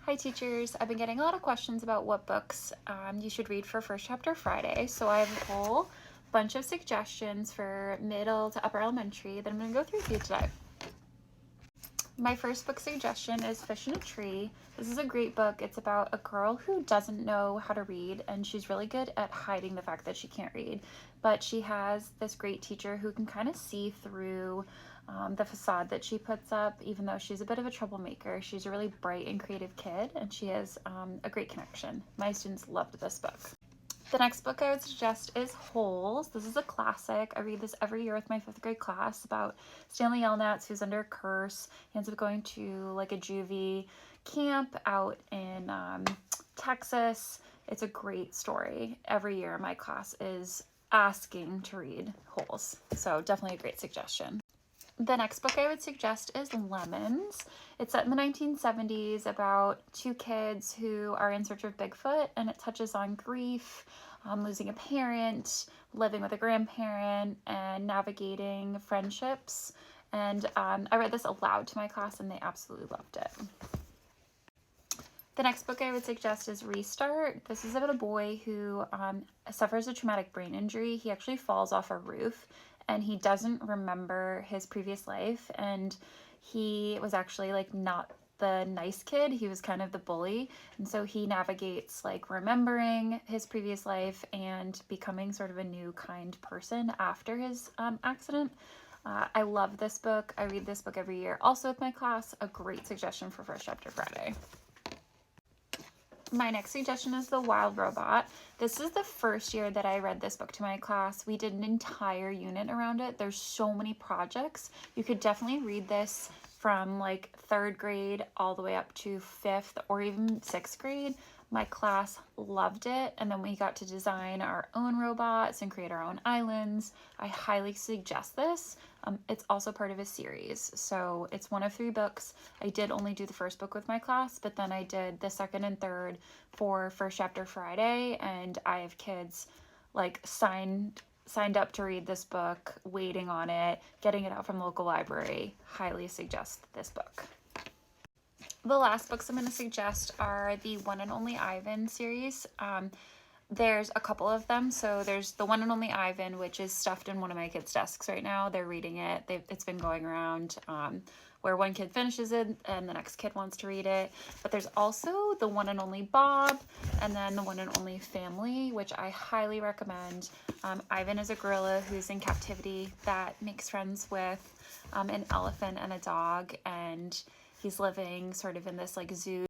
Hi teachers, I've been getting a lot of questions about what books you should read for First Chapter Friday, so I have a whole bunch of suggestions for middle to upper elementary that I'm going to go through with you today. My first book suggestion is Fish in a Tree. This is a great book. It's about a girl who doesn't know how to read, and she's really good at hiding the fact that she can't read, but she has this great teacher who can kind of see through the facade that she puts up, even though she's a bit of a troublemaker. She's a really bright and creative kid, and she has a great connection. My students loved this book. The next book I would suggest is Holes. This is a classic. I read this every year with my 5th grade class about Stanley Yelnats, who's under a curse. He ends up going to like a juvie camp out in Texas. It's a great story. Every year my class is asking to read Holes, so definitely a great suggestion. The next book I would suggest is Lemons. It's set in the 1970s about two kids who are in search of Bigfoot, and it touches on grief, losing a parent, living with a grandparent, and navigating friendships. And I read this aloud to my class and they absolutely loved it. The next book I would suggest is Restart. This is about a boy who suffers a traumatic brain injury. He actually falls off a roof and he doesn't remember his previous life, and he was actually like not the nice kid. He was kind of the bully, and so he navigates like remembering his previous life and becoming sort of a new kind person after his accident. I love this book. I read this book every year also with my class. A great suggestion for First Chapter Friday. My next suggestion is The Wild Robot. This is the first year that I read this book to my class. We did an entire unit around it. There's so many projects. You could definitely read this from like 3rd grade all the way up to 5th or even 6th grade. My class loved it, and then we got to design our own robots and create our own islands. I highly suggest this. It's also part of a series, so it's one of 3 books. I did only do the first book with my class, but then I did the 2nd and 3rd for First Chapter Friday, and I have kids like signed up to read this book, waiting on it, getting it out from the local library. Highly suggest this book. The last books I'm going to suggest are the One and Only Ivan series. There's a couple of them. So there's the One and Only Ivan, which is stuffed in one of my kids' desks right now. They're reading it. It's been going around where one kid finishes it and the next kid wants to read it. But there's also the One and Only Bob, and then the One and Only Family, which I highly recommend. Ivan is a gorilla who's in captivity that makes friends with an elephant and a dog, and he's living sort of in this like zoo